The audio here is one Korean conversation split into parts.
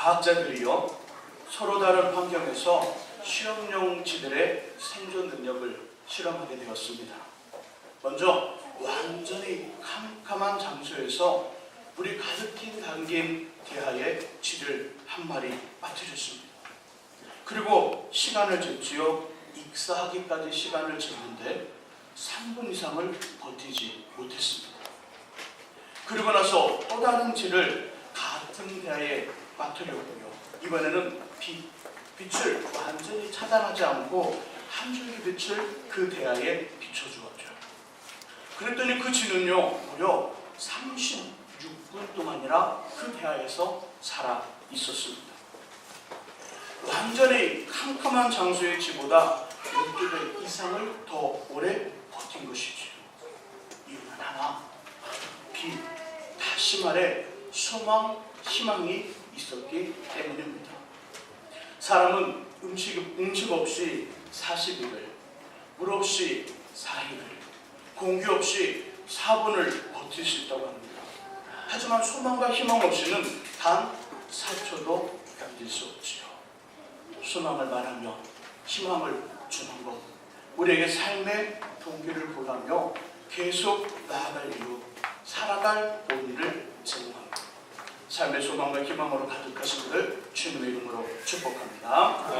과학자들이요 서로 다른 환경에서 실험용지들의 생존 능력을 실험하게 되었습니다. 먼저 완전히 캄캄한 장소에서 물이 가득히 담긴 대하에 쥐를 한 마리 빠뜨렸습니다. 그리고 시간을 쟀지요. 익사하기까지 시간을 쟀는데 3분 이상을 버티지 못했습니다. 그리고 나서 또 다른 쥐를 같은 대하에 빠뜨렸고요. 이번에는 빛을 완전히 차단하지 않고 한 줄기 빛을 그 대하에 비춰주었죠. 그랬더니 그 쥐는요 무려 36분 동안이나 그 대하에서 살아 있었습니다. 완전히 캄캄한 장소의 쥐보다 12배 이상을 더 오래 버틴 것이지요. 이유는 하나, 다시 말해 희망이 있었기 때문입니다. 사람은 음식 없이 40일을, 물 없이 4일을, 공기 없이 4분을 버틸 수 있다고 합니다. 하지만 소망과 희망 없이는 단 4초도 견딜 수 없지요. 소망을 말하며 희망을 주는 것, 우리에게 삶의 동기를 보라며 계속 나아갈 이유, 살아갈 의미를 제공합니다. 삶의 소망과 희망으로 가득하신 분을 주님의 이름으로 축복합니다.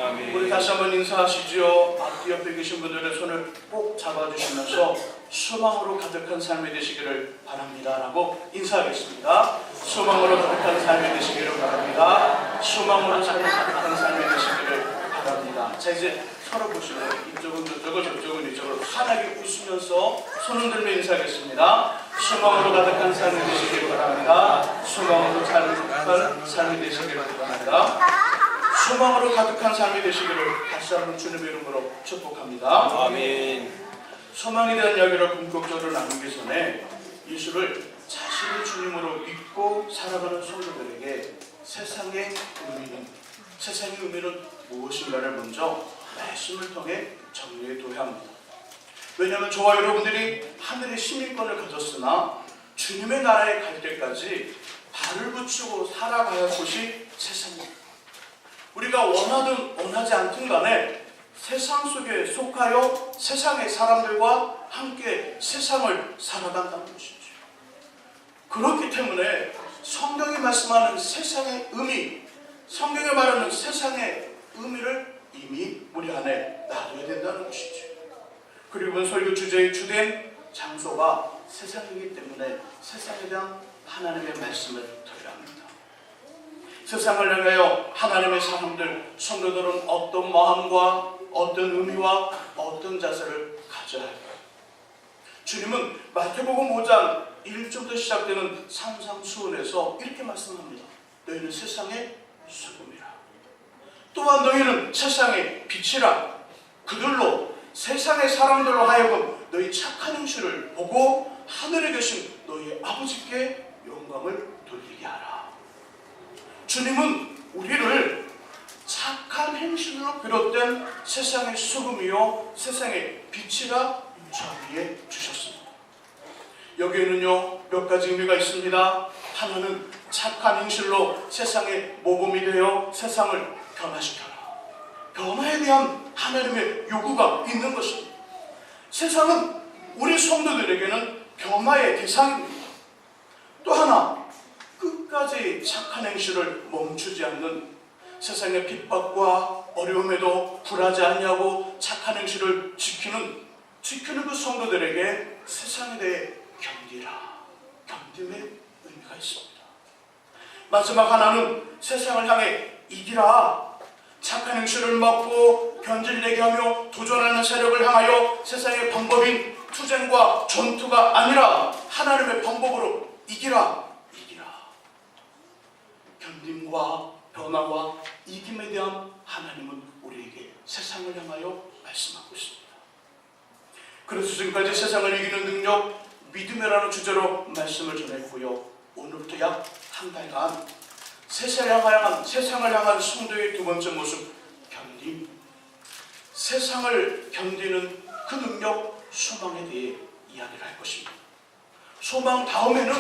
아멘. 우리 다시 한번 인사하시죠. 앞뒤 옆에 계신 분들의 손을 꼭 잡아주시면서 소망으로 가득한 삶이 되시기를 바랍니다 라고 인사하겠습니다. 소망으로 가득한 삶이 되시기를 바랍니다. 소망으로 가득한 삶이 되시기를 바랍니다. 자, 이제 서로 보시면 이쪽은 저쪽을, 저쪽은 이쪽을 환하게 웃으면서 손 흔들며 인사하겠습니다. 소망으로 가득한 삶이 되시기를 바랍니다. 소망으로 가득한 삶이 되시기를 바랍니다. 소망으로 가득한 삶이 되시기를 다시 한번 주님의 이름으로 축복합니다. 아멘. 소망에 대한 이야기를 본격적으로 나누기 전에 예수를 자신의 주님으로 믿고 살아가는 성도들에게 세상의 의미는 무엇인가를 먼저 말씀을 통해 정리해둬야 합니다. 왜냐하면 저와 여러분들이 하늘의 시민권을 가졌으나 주님의 나라에 갈 때까지 발을 붙이고 살아가야 할 곳이 세상입니다. 우리가 원하든 원하지 않든 간에 세상 속에 속하여 세상의 사람들과 함께 세상을 살아간다는 것이죠. 그렇기 때문에 성경이 말씀하는 세상의 의미, 성경이 말하는 세상의 의미를 이미 우리 안에 놔둬야 된다는 것이죠. 그리고 설교 주제의 주된 장소가 세상이기 때문에 세상에 대한 하나님의 말씀을 드려야 합니다. 세상을 향하여 하나님의 사람들, 성도들은 어떤 마음과 어떤 의미와 어떤 자세를 가져야 할까요? 주님은 마태복음 5장 1절부터 시작되는 산상수훈에서 이렇게 말씀합니다. 너희는 세상의 소금이라. 또한 너희는 세상의 빛이라. 그들로 세상의 사람들로 하여금 너희 착한 행실을 보고 하늘에 계신 너희 아버지께 영광을 돌리게 하라. 주님은 우리를 착한 행실로 비롯된 세상의 소금이요 세상의 빛이라 자리에 주셨습니다. 여기에는요 몇 가지 의미가 있습니다. 하나는 착한 행실로 세상의 모범이 되어 세상을 변화시켜라. 변화에 대한 하나님의 요구가 있는 것입니다. 세상은 우리 성도들에게는 변화의 대상입니다. 또 하나, 끝까지 착한 행실을 멈추지 않는 세상의 핍박과 어려움에도 굴하지 않냐고 착한 행실을 지키는 그 성도들에게 세상에 대해 견딤의 의미가 있습니다. 마지막 하나는 세상을 향해 이기라. 착한 행실을 막고 변질되게 하며 도전하는 세력을 향하여 세상의 방법인 투쟁과 전투가 아니라 하나님의 방법으로 이기라. 견딤과 변화와 이김에 대한 하나님은 우리에게 세상을 향하여 말씀하고 있습니다. 그래서 지금까지 세상을 이기는 능력, 믿음이라는 주제로 말씀을 전했고요. 오늘부터 약 한 달간 세상을 향한 성도의 두 번째 모습, 견딤. 세상을 견디는 그 능력, 소망에 대해 이야기를 할 것입니다. 소망 다음에는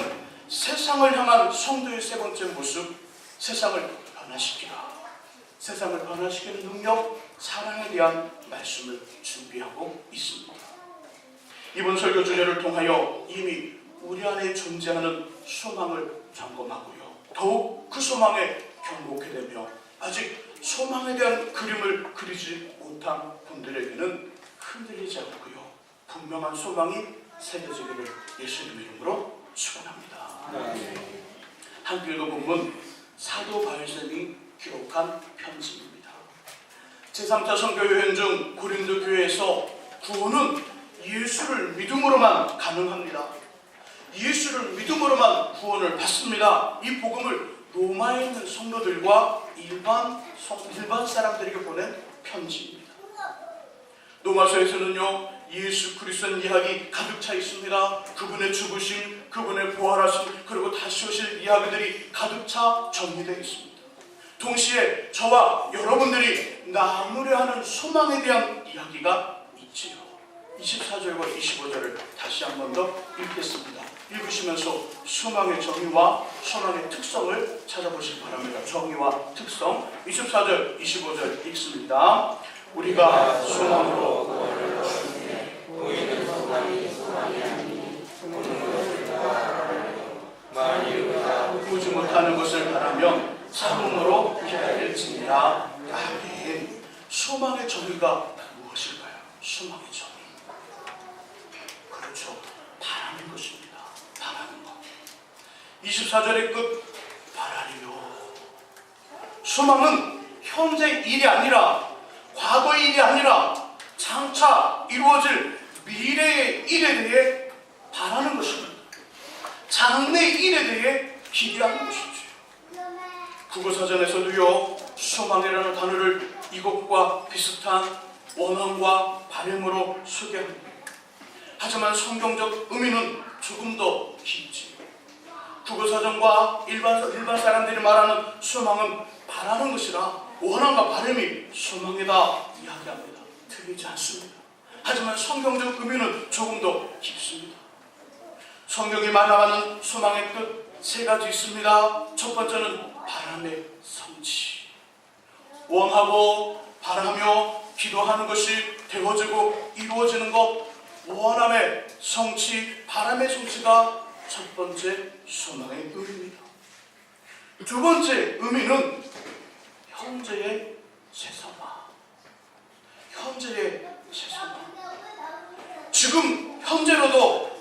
세상을 향한 성도의 세 번째 모습, 세상을 변화시키라. 세상을 변화시키는 능력, 사랑에 대한 말씀을 준비하고 있습니다. 이번 설교 주제를 통하여 이미 우리 안에 존재하는 소망을 점검하고요. 더욱 그 소망에 경고하게 되며 아직 소망에 대한 그림을 그리지 못한 분들에게는 흔들리지 않고요. 분명한 소망이 새겨지기를 예수님 이름으로 축원합니다. 함께 읽어보면 사도 바울이 기록한 편지입니다. 제3차 선교여행 중 고린도 교회에서 구원은 예수를 믿음으로만 가능합니다. 예수를 믿음으로만 구원을 받습니다. 이 복음을 로마에 있는 성도들과 일반 사람들에게 보낸 편지입니다. 로마서에서는요, 예수 그리스도의 이야기 가득 차 있습니다. 그분의 죽으심, 그분의 부활하심, 그리고 다시 오실 이야기들이 가득 차 정리되어 있습니다. 동시에 저와 여러분들이 나누려 하는 소망에 대한 이야기가 있지요. 24절과 25절을 다시 한 번 더 읽겠습니다. 읽으시면서 소망의 정의와 소망의 특성을 찾아보시기 바랍니다. 정의와 특성 24절, 25절 읽습니다. 우리가 소망으로 구원을 얻었으니 보이는 소망이 아니니 만일 우리가 보지 못하는 것을 바라면 참음으로 기다릴지니라. 아멘. 소망의 정의가 무엇일까요? 소망의 정의. 그렇죠. 바라는 것입니다. 바라는 것. 24절의 끝, 바라리요. 소망은 현재 일이 아니라, 과거의 일이 아니라 장차 이루어질 미래의 일에 대해 바라는 것입니다. 장래의 일에 대해 기대하는 것이죠. 국어사전에서도요, 소망이라는 단어를 이것과 비슷한 원망과 바람으로 소개합니다. 하지만 성경적 의미는 조금 더 깊지. 국어사전과 일반 사람들이 말하는 소망은 바라는 것이라 원함과 바람이 소망이다 이야기합니다. 틀리지 않습니다. 하지만 성경적 의미는 조금 더 깊습니다. 성경이 말하는 소망의 끝 세 가지 있습니다. 첫 번째는 바람의 성취. 원하고 바라며 기도하는 것이 되어지고 이루어지는 것, 원함의 성취, 바람의 성취가 첫 번째 소망의 의미입니다. 두 번째 의미는 현재의 최선화. 현재의 최선화. 지금 현재로도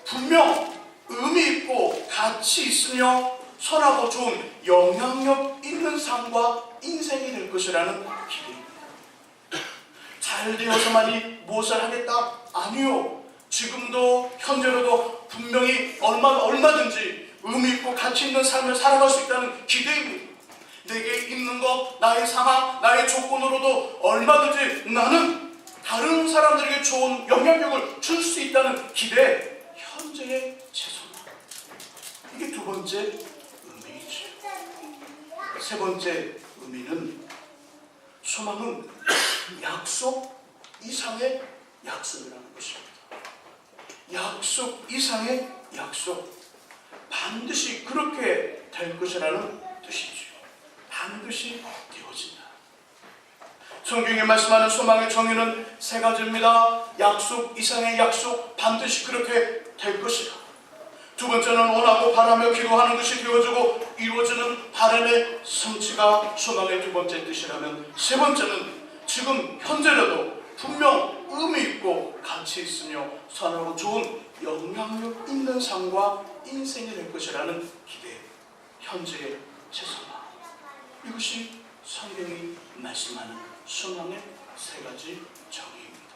분명 의미 있고 가치 있으며 선하고 좋은 영향력 있는 삶과 인생이 될 것이라는 기대입니다. 잘 되어서만이 무엇을 하겠다? 아니요. 지금도 현재로도 분명히 얼마든지 의미 있고 가치 있는 삶을 살아갈 수 있다는 기대입니다. 내게 있는 것, 나의 상황, 나의 조건으로도 얼마든지 나는 다른 사람들에게 좋은 영향력을 줄 수 있다는 기대. 현재의 최선화. 이게 두 번째 의미이죠. 세 번째 의미는 소망은 약속 이상의 약속이라는 것입니다. 약속 이상의 약속. 반드시 그렇게 될 것이라는 뜻이죠. 반드시 되어진다. 성경에 말씀하는 소망의 정의는 세 가지입니다. 약속 이상의 약속, 반드시 그렇게 될 것이다. 두 번째는 원하고 바라며 기도하는 것이 되어지고 이루어지는 바람의 성취가 소망의 두 번째 뜻이라면, 세 번째는 지금 현재라도 분명 의미 있고 가치 있으며 선하고 좋은 영향력 있는 삶과 인생이 될 것이라는 기대. 현재의 최선화. 이것이 성경이 말씀하는 소망의 세 가지 정의입니다.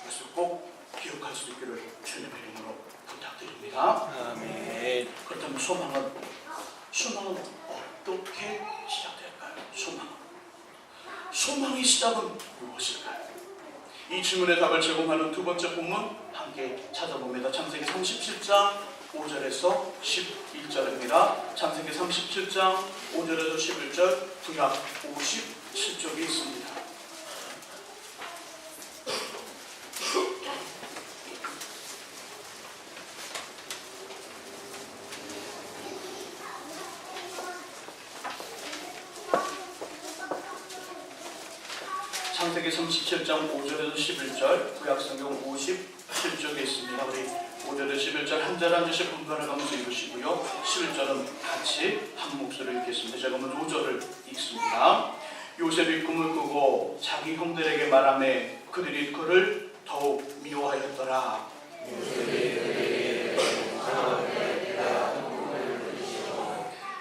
그래서 꼭 기억할 수 있기를 주님의 이름으로 부탁드립니다. 아멘. 그렇다면 소망은 어떻게 시작될까요? 소망의 시작은 무엇일까요? 이 질문의 답을 제공하는 두 번째 본문 함께 찾아봅니다. 창세기 37장 5절에서 11절입니다. 창세기 37장 5절에서 11절, 구약 57쪽에 있습니다. 창세기 37장 5절에서 11절, 구약성경 57쪽에 있습니다. 우리 5절에서 11절 한 절 한 절씩 분별해 가면서 읽으시고요. 11절은 같이 한 목소리로 읽겠습니다. 제가 먼저 5절을 읽습니다. 요셉이 꿈을 꾸고 자기 형들에게 말하매 그들이 그를 더욱 미워하였더라.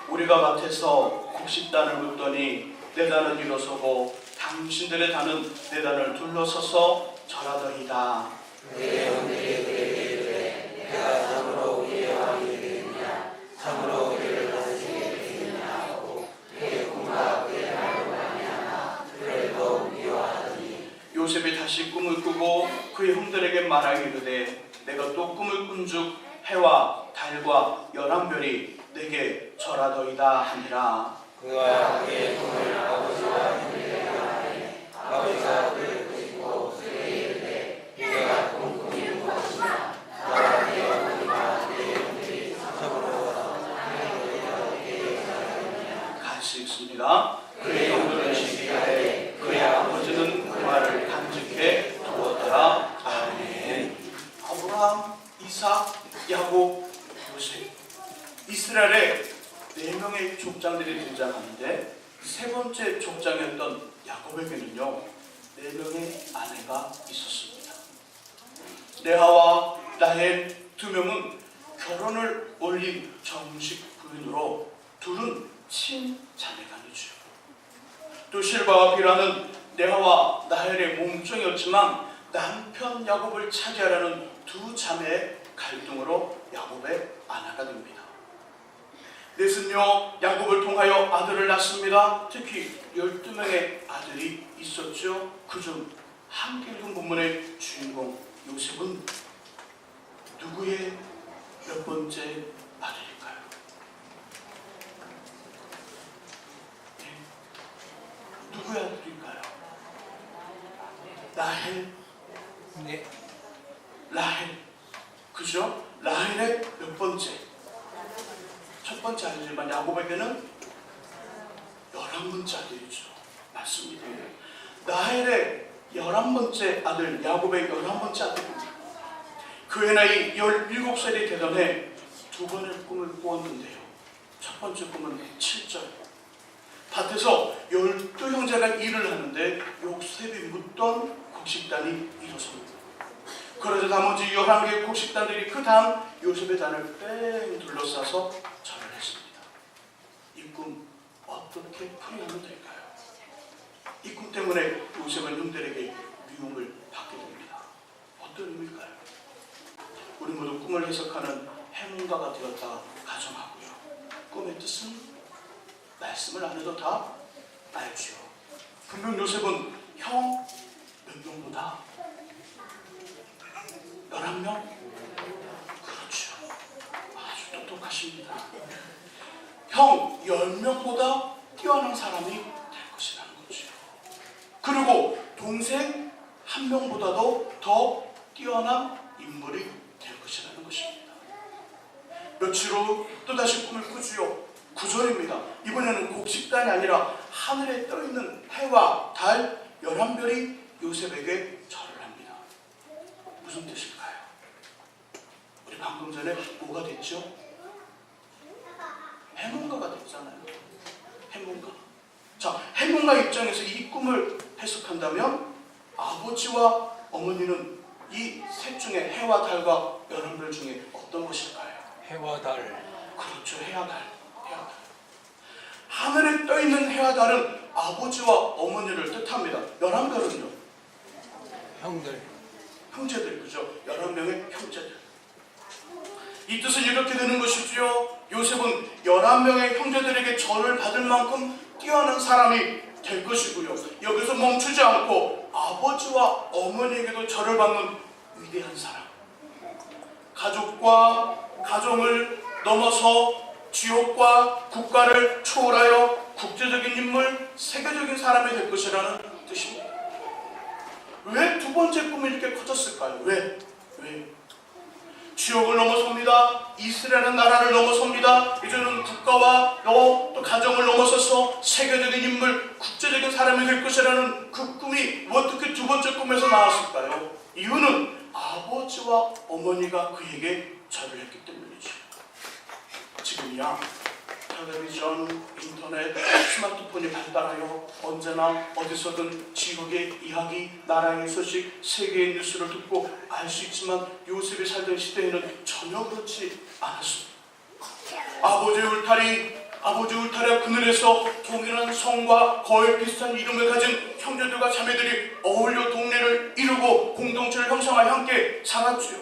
우리가 밭에서 곡식단을 묻더니 내 단은 일어서고 당신들의 단은 내 단을 둘러서서 절하더이다. 내 형들이 그에게 이르되 내가 참으로 우리의 왕이 되겠느냐 참으로 우리를 다스리게 되겠느냐 하고 그의 꿈과 그의 말로 말미암아 그를 더욱 미워하더니 요셉이 다시 꿈을 꾸고 그의 형들에게 말하여 이르되 내가 또 꿈을 꾼즉 해와 달과 11별이 내게 절하더이다 하니라. 그가 그의 꿈을 아버지와 형들에게 말하니 아버지가 그를 꾸짖고 그에게 이르되 네가 꾼 꿈이 무엇이냐 나와 네 어머니와 네 형들이 참으로 와서 하나님께 절하느냐. 같이 읽습니다. 그의 형들은 시기하되 그의 아버지는 그 말을 간직해 두었더라. 아멘. 아브라함, 이삭, 야곱, 요셉, 이스라엘의 4명의 족장들이 등장하는데 세 번째 족장이었던 야곱에게는요 4명의 아내가 있었습니다. 레아와 라헬 2명은 결혼을 올린 정식 부인으로 둘은 친자매가 아니죠. 또 실바와 비라는 레아와 라헬의 몸종이었지만 남편 야곱을 차지하려는 두 자매의 갈등으로 야곱의 아내가 됩니다. 넷은요 야곱을 통하여 아들을 낳습니다. 특히 12명의 아들이 있었죠. 그중 한길동 본문의 주인공 요셉은 누구의 몇 번째 아들일까요? 네. 누구의 아들일까요? 라헬. 네. 라헬. 그죠? 라헬의 몇 번째? 첫 번째 아들이지만 야곱에게는 11번째 아들이죠. 맞습니다. 라헬의 11번째 아들, 야곱의 11번째 아들입니다. 그의 나이 17살이 되던 해 2번의 꿈을 꾸었는데요. 첫 번째 꿈은 7절. 밭에서 12형제가 일을 하는데 요셉이 묻던 곡식단이 일어섭니다. 그러자 나머지 11개의 곡식단들이 그 단 요셉의 단을 뺑 둘러싸서 절을 했습니다. 이 꿈 어떻게 풀이하면 될까요? 이 꿈 때문에 요셉은 형들에게 미움을 받게 됩니다. 어떤 의미일까요? 우리 모두 꿈을 해석하는 해몽가가 되었다 가정하고요. 꿈의 뜻은 말씀을 안 해도 다 알죠. 분명 요셉은 형 몇 명보다 11명? 그렇죠. 아주 똑똑하십니다. 형 10명보다 뛰어난 사람이 될 것이라는 거죠. 그리고 동생 1명보다도 더 뛰어난 인물이 될 것이라는 것입니다. 며칠 후 또다시 꿈을 꾸지요. 9절입니다. 이번에는 곡식단이 아니라 하늘에 떠있는 해와 달 11별이 요셉에게 절을 합니다. 무슨 뜻일까요? 우리 방금 전에 뭐가 됐죠? 해몽가가 됐잖아요. 해몽가. 자, 해몽가 입장에서 이 꿈을 해석한다면 아버지와 어머니는 이 셋 중에 해와 달과 11별 중에 어떤 것일까요? 해와 달. 그렇죠. 해와 달. 해와 달. 하늘에 떠있는 해와 달은 아버지와 어머니를 뜻합니다. 11별은요? 형들. 형제들, 그죠? 11명의 형제들. 이 뜻은 이렇게 되는 것이지요. 요셉은 11명의 형제들에게 절을 받을 만큼 뛰어난 사람이 될 것이고요. 여기서 멈추지 않고 아버지와 어머니에게도 절을 받는 위대한 사람. 가족과 가정을 넘어서 지역과 국가를 초월하여 국제적인 인물, 세계적인 사람이 될 것이라는 뜻입니다. 왜 두 번째 꿈이 이렇게 커졌을까요? 왜? 지역을 넘어섭니다. 이스라엘은 나라를 넘어섭니다. 이제는 국가와 또 가정을 넘어서서 세계적인 인물, 국제적인 사람이 될 것이라는 그 꿈이 무엇 번째 꿈에서 나왔을까요? 이유는 아버지와 어머니가 그에게 절을 했기 때문이죠. 지금이야 텔레비전, 인터넷, 스마트폰이 발달하여 언제나 어디서든 지역의 이야기, 나라의 소식, 세계의 뉴스를 듣고 알 수 있지만 요셉이 살던 시대에는 전혀 그렇지 않았습니다. 아버지 울타리 그늘에서 동일한 성과 거의 비슷한 이름을 가진 형제들과 자매들이 어울려 동네를 이루고 공동체를 형성하여 함께 살았지요.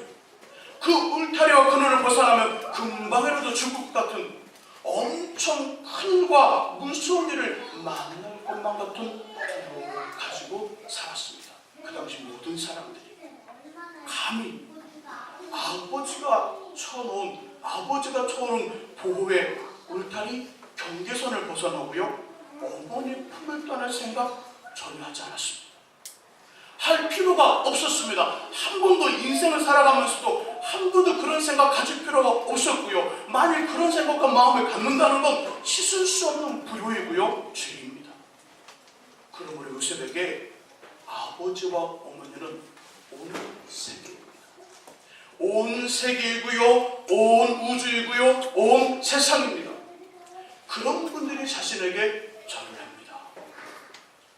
그 울타리와 그늘을 벗어나면 금방이라도 죽을 것 같은 엄청 큰과 무서운 일을 만날 것만 같은 두려움을 가지고 살았습니다. 그 당시 모든 사람들이 감히 아버지가 쳐놓은 보호의 울타리 경계선을 벗어나고요, 어머니 품을 떠날 생각 전혀 하지 않았습니다. 할 필요가 없었습니다. 한 번도 인생을 살아가면서도 한 번도 그런 생각 가질 필요가 없었고요. 만일 그런 생각과 마음을 갖는다는 건 씻을 수 없는 불효이고요, 죄입니다. 그러므로 요셉에게 아버지와 어머니는 온 세계입니다. 온 세계이고요, 온 우주이고요, 온 세상입니다. 그런 분들이 자신에게 절을 합니다.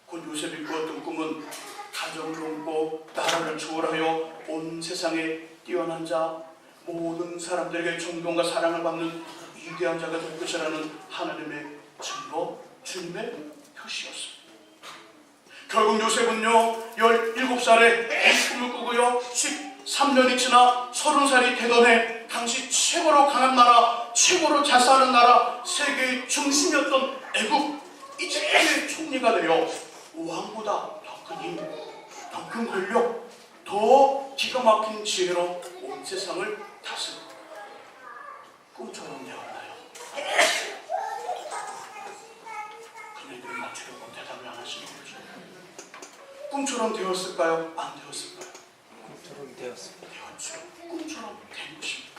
곧 요셉이 꾸었던 꿈은 가정을 돕고 나라를 조월하여 온 세상에 뛰어난 자, 모든 사람들에게 존경과 사랑을 받는 위대한 자가 될 것이라는 하나님의 증거, 주님의 표시였습니다. 결국 요셉은요 17살에 이 꿈을 꾸고요 13년이 지나 30살이 되던 해 당시 최고로 강한 나라, 최고로 잘 사는 나라, 세계의 중심이었던 애국 이집트의 총리가 되어 왕보다 더 큰 힘, 더 큰 권력, 더 기가 막힌 지혜로 온 세상을 다스립니다. 꿈처럼 되었나요? 그네들이 맞추려고 대답을 안 하시는 거죠. 꿈처럼 되었을까요? 안 되었을까요? 꿈처럼 되었습니다. 되었죠. 꿈처럼 된 것입니다.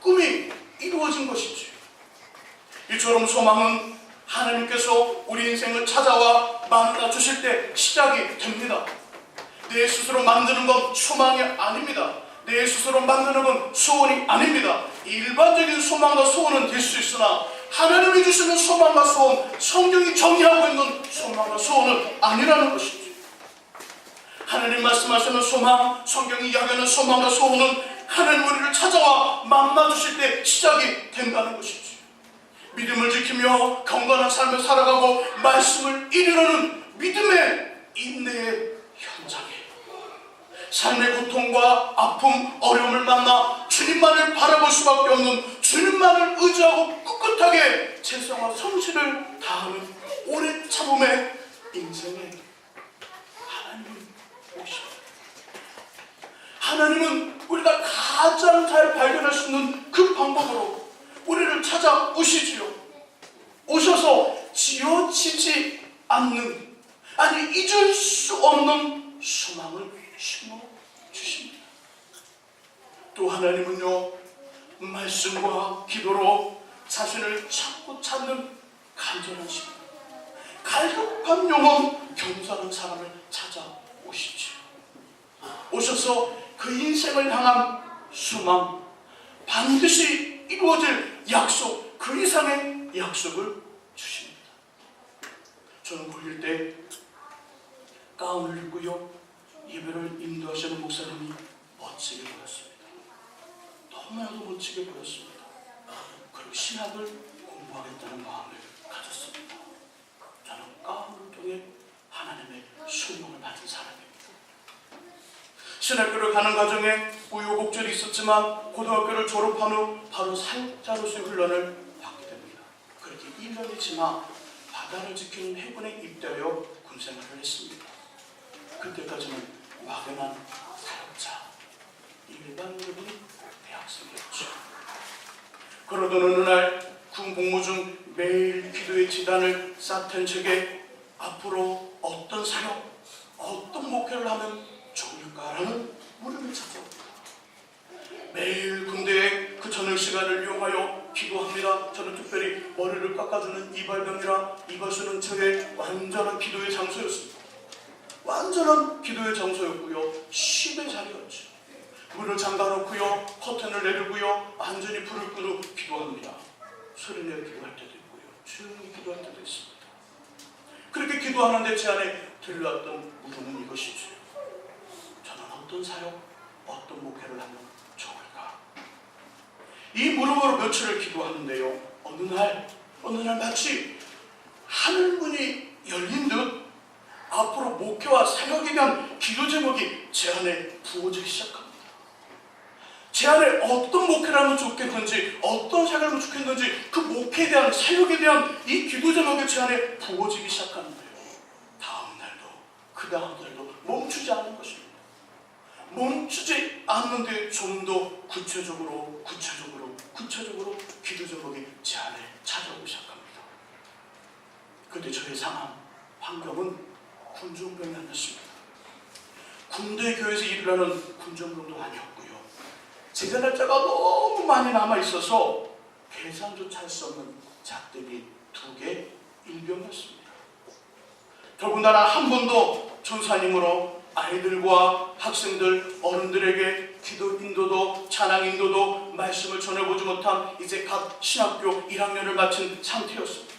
꿈이 이루어진 것이지. 이처럼 소망은 하나님께서 우리 인생을 찾아와 만나 주실 때 시작이 됩니다. 내 스스로 만드는 건 소망이 아닙니다. 내 스스로 만드는 건 소원이 아닙니다. 일반적인 소망과 소원은 될 수 있으나 하나님이 주시는 소망과 소원, 성경이 정의하고 있는 소망과 소원은 아니라는 것이죠. 하나님 말씀하시는 소망, 성경이 이야기하는 소망과 소원은 하나님 우리를 찾아와 만나 주실 때 시작이 된다는 것이죠. 믿음을 지키며 경건한 삶을 살아가고 말씀을 이루려는 믿음의 인내의 현장에 삶의 고통과 아픔, 어려움을 만나 주님만을 바라볼 수밖에 없는, 주님만을 의지하고 꿋꿋하게 최선과 성실을 다하는 오랜 참음의 인생에 하나님 오십니다. 하나님은 우리가 가장 잘 발견할 수 있는 그 방법으로 우리를 찾아오시지요. 오셔서 지어지지 않는, 아니 잊을 수 없는 소망을 심어주십니다. 또 하나님은요 말씀과 기도로 자신을 찾고 찾는 간절한 심, 갈급한 영혼, 겸손한 사람을 찾아오시지요. 오셔서 그 인생을 향한 소망, 반드시 이루어질 약속, 그 이상의 약속을 주십니다. 저는 보일 때 가운을 입고요 예배를 인도하시는 목사님이 멋지게 보였습니다. 너무나도 멋지게 보였습니다. 그리고 신학을 공부하겠다는 마음을 가졌습니다. 저는 가운을 통해 하나님의 소명을 받은 사람입니다. 신학교를 가는 과정에 우여곡절이 있었지만 고등학교를 졸업한 후 바로 사역자로서의 훈련을 받게 됩니다. 그렇게 1년이 지나 바다를 지키는 해군에 입대하여 군생활을 했습니다. 그때까지는 막연한 사역자, 일반적인 대학생이었죠. 그러던 어느 날 군 복무 중 매일 기도의 지단을 쌓던 제게 앞으로 어떤 사역, 어떤 목회를 하면 좋을까라는 물음을 찾아옵니다. 매일 군대에 그 저녁 시간을 이용하여 기도합니다. 저는 특별히 머리를 깎아주는 이발병이라 이발소는 저의 완전한 기도의 장소였습니다. 완전한 기도의 장소였고요. 쉼의 자리였죠. 문을 잠가놓고요. 커튼을 내리고요. 완전히 불을 끄고 기도합니다. 소리내어 기도할 때도 있고요. 조용히 기도할 때도 있습니다. 그렇게 기도하는데 제 안에 들려왔던 물음은 이것이죠. 저는 어떤 사역, 어떤 목회를 하면 좋을까? 이 물음으로 며칠을 기도하는데요. 어느 날 마치 하늘문이 열린 듯 앞으로 목회와 사역에 대한 기도 제목이 제 안에 부어지기 시작합니다. 제 안에 어떤 목회를 하면 좋겠는지, 어떤 사역을 하면 좋겠는지, 그 목회에 대한, 사역에 대한 이 기도 제목이 제 안에 부어지기 시작하는데요. 다음 날도, 그 다음 날도 멈추지 않는 것입니다. 멈추지 않는데 좀 더 구체적으로 기도 제목이 제 안에 찾아오기 시작합니다. 그런데 저의 상황, 환경은 군종병이 아니었습니다. 군대 교회에서 일을 하는 군종병도 아니었고요. 제자 날짜가 너무 많이 남아있어서 계산조차 할 수 없는 작대기 2개 일병이었습니다. 더군다나 한 번도 전사님으로 아이들과 학생들, 어른들에게 기도 인도도, 찬양 인도도, 말씀을 전해보지 못한 이제 갓 신학교 1학년을 마친 상태였습니다.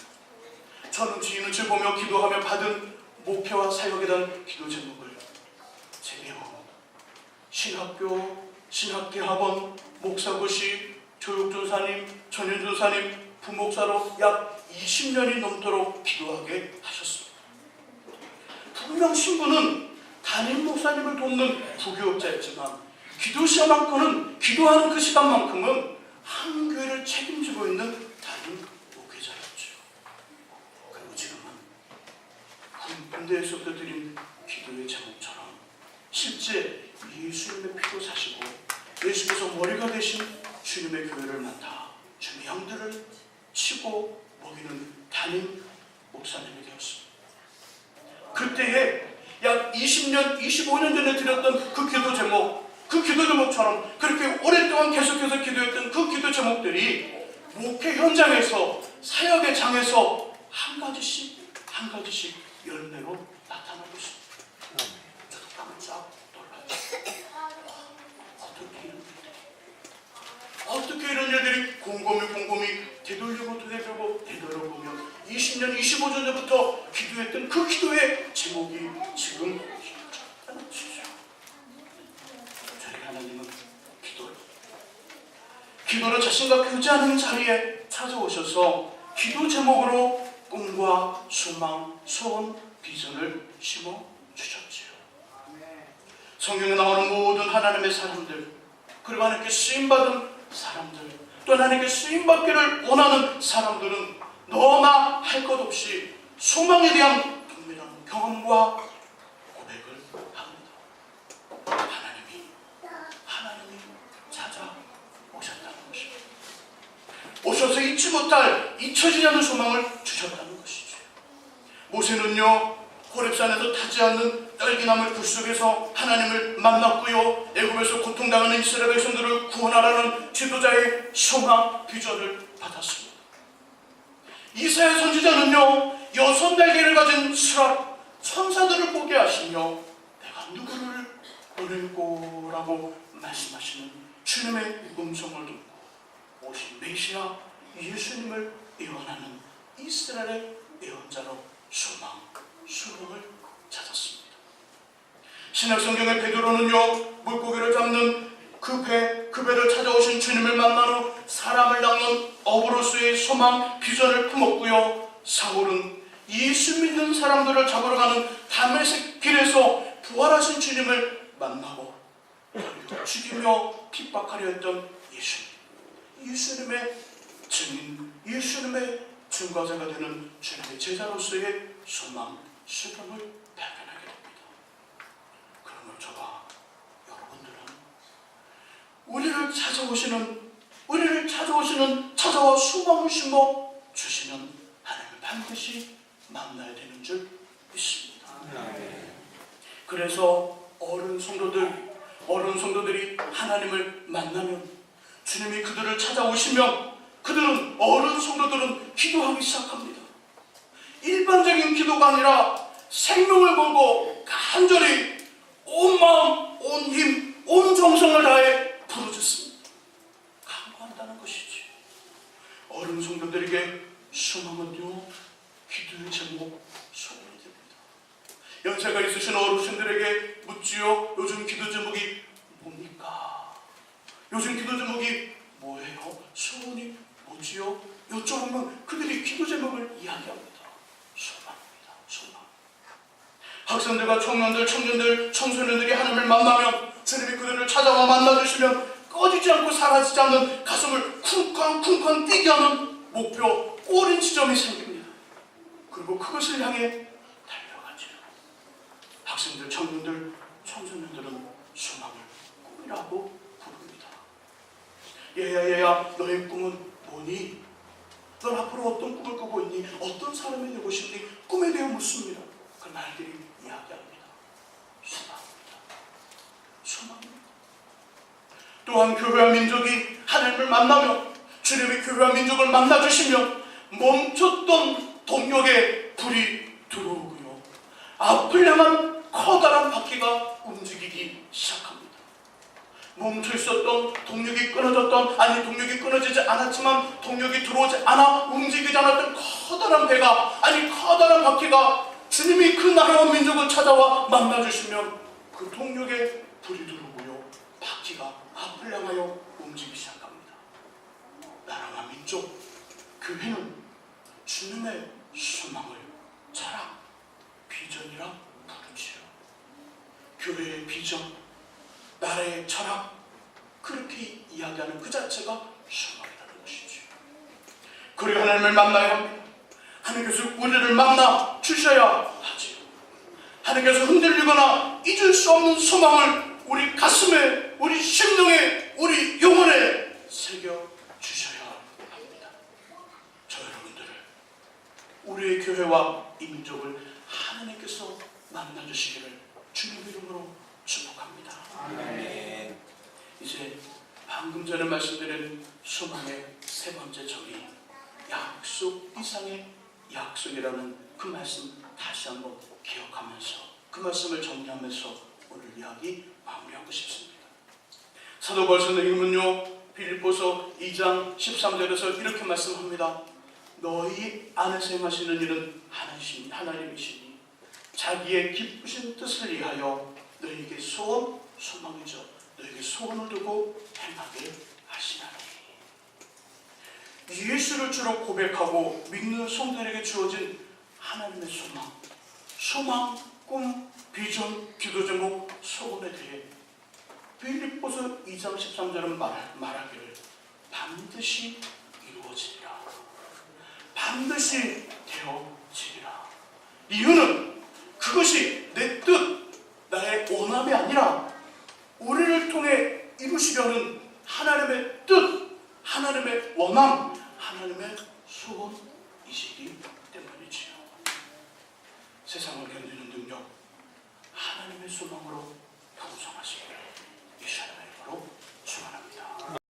저는 지인을 보며 기도하며 받은 목회와 사역에 대한 기도 제목을 제대로 신학교, 신학대학원, 목사고시, 교육전사님, 전현전사님, 부목사로 약 20년이 넘도록 기도하게 하셨습니다. 분명 신부는 담임 목사님을 돕는 부교육자였지만 기도시간만큼은, 기도하는 그 시간만큼은 한 교회를 책임지고 있는 담임 목회자였죠. 그리고 지금은 군대에서부터 드린 기도의 제목처럼 실제 예수님의 피로 사시고 예수께서 머리가 되신 주님의 교회를 맡아 주님의 양들을 치고 먹이는 담임 목사님이 되었습니다. 그때에 약 20년, 25년 전에 드렸던 그 기도 제목, 그 기도 제목처럼 그렇게 오랫동안 계속해서 기도했던 그 기도 제목들이 목회 현장에서, 사역의 장에서 한 가지씩 열매로 나타나고 있습니다. 저도 깜짝 놀랐어요. 어떻게 이런 일들이 곰곰이 되돌아보며 20년, 25년 전부터 기도했던 그 기도의 제목이 지금 기도잖아요. 저희 하나님은 기도로 자신과 교제하는 자리에 찾아오셔서 기도 제목으로 꿈과 소망, 소원, 비전을 심어주셨지요. 성경에 나오는 모든 하나님의 사람들, 그리고 하나님께 쓰임받은 사람들, 또 하나님께 쓰임받기를 원하는 사람들은 너나 할 것 없이 소망에 대한 동일한 경험과 고백을 합니다. 하나님이 찾아오셨다는 것입니다. 오셔서 잊혀지지 않는 소망을 주셨다는 것이죠. 모세는요, 호렙산에서 타지 않는 딸기나물 불 속에서 하나님을 만났고요, 애굽에서 고통당하는 이스라엘 백성들을 구원하라는 지도자의 소망, 비전을 받았습니다. 이사야 선지자는요, 6날개를 가진 스랍 천사들을 보게 하시며 내가 누구를 보낼고라고 말씀하시는 주님의 음성을 듣고 오신 메시아 예수님을 예언하는 이스라엘의 예언자로 소망을 찾았습니다. 신약성경의 베드로는요, 물고기를 잡는 그 배를 찾아오신 주님을 만난 후 사람을 낚는 어부로서의 소망, 비전을 품었고요, 사울은 예수 믿는 사람들을 잡으러 가는 다메섹 길에서 부활하신 주님을 만나고 죽이며 핍박하려 했던 예수님의 증인, 예수님의 증거자가 되는 주님의 제자로서의 소망, 수명을 발견하게 됩니다. 그러면 저와 여러분들은 우리를 찾아와 소망을 심어 주시는 하나님을 반드시 만나야 되는 줄 믿습니다. 그래서 어른 성도들이 하나님을 만나면, 주님이 그들을 찾아오시면 어른 성도들은 기도하기 시작합니다. 일반적인 기도가 아니라 생명을 걸고 간절히 온 마음, 온 힘, 온 정성을 다해 부르짖습니다. 간구한다는 것이지. 어른 성도들에게 소망은요, 기도의 제목, 소원이 됩니다. 연세가 있으신 어르신들에게 묻지요. 요즘 기도 제목이 뭡니까? 요즘 기도 제목이 뭐예요? 소원이 뭐지요? 여쭤보면 그들이 기도 제목을 이야기합니다. 소망입니다. 소망. 학생들과 청년들, 청년들, 청소년들이 하나님을 만나면 주님이 그들을 찾아와 만나주시면 꺼지지 않고 사라지지 않는 가슴을 쿵쾅쿵쾅 뛰게 하는 목표, 꼬린 지점이 생깁니다. 그리고 그것을 향해 달려가죠. 학생들, 청년들, 청소년들은 소망을 꿈이라고 부릅니다. 얘야 너의 꿈은 뭐니? 넌 앞으로 어떤 꿈을 꾸고 있니? 어떤 사람이 되고 싶니? 꿈에 대해 묻습니다. 그 말들이 이야기합니다. 소망입니다. 소망입니다. 또한 교회와 민족이 하나님을 만나며 주님이 교회와 민족을 만나주시면 멈췄던 동력에 불이 들어오고요. 앞을 향한 커다란 바퀴가 움직이기 시작합니다. 멈춰 있었던 동력이 끊어졌던, 아니 동력이 끊어지지 않았지만 동력이 들어오지 않아 움직이지 않았던 커다란 배가, 아니 커다란 바퀴가 주님이 그 나라와 민족을 찾아와 만나주시면 그 동력에 불이 들어오고요. 바퀴가 앞을 향하여 움직이기 시작합니다. 나라와 민족, 교회는 주님의 소망을 철학, 비전이라 부르지요. 교회의 비전, 나라의 철학, 그렇게 이야기하는 그 자체가 소망이라는 것이죠. 그리고 하나님을 만나야 합니다. 하나님께서 우리를 만나 주셔야 하지요. 하나님께서 흔들리거나 잊을 수 없는 소망을 우리 가슴에, 우리 심령에, 우리 영혼에 새겨 주셔야 합니다. 저 여러분들을, 우리의 교회와 이 민족을 하나님께서 만나주시기를 주님 이름으로 축복합니다. 아멘. 이제 방금 전에 말씀드린 소망의 세 번째 정의, 약속 이상의 약속이라는 그 말씀 다시 한번 기억하면서 그 말씀을 정리하면서 오늘 이야기 마무리하고 싶습니다. 사도 바울 선생님은요, 빌립보서 2장 13절에서 이렇게 말씀합니다. 너희 안에서 행하시는 일은 하나님이시니 자기의 기쁘신 뜻을 위하여 너희에게 소망이죠. 너희에게 소원을 두고 행하게 하시나니. 예수를 주로 고백하고 믿는 성도들에게 주어진 하나님의 소망, 꿈, 비전, 기도 제목, 소원에 대해 빌립보서 2장 13절은 말하기를 반드시 이루어지리라. 반드시 되어지리라. 이유는 그것이 내 뜻, 나의 원함이 아니라 우리를 통해 이루시려는 하나님의 뜻, 하나님의 원함, 하나님의 소원,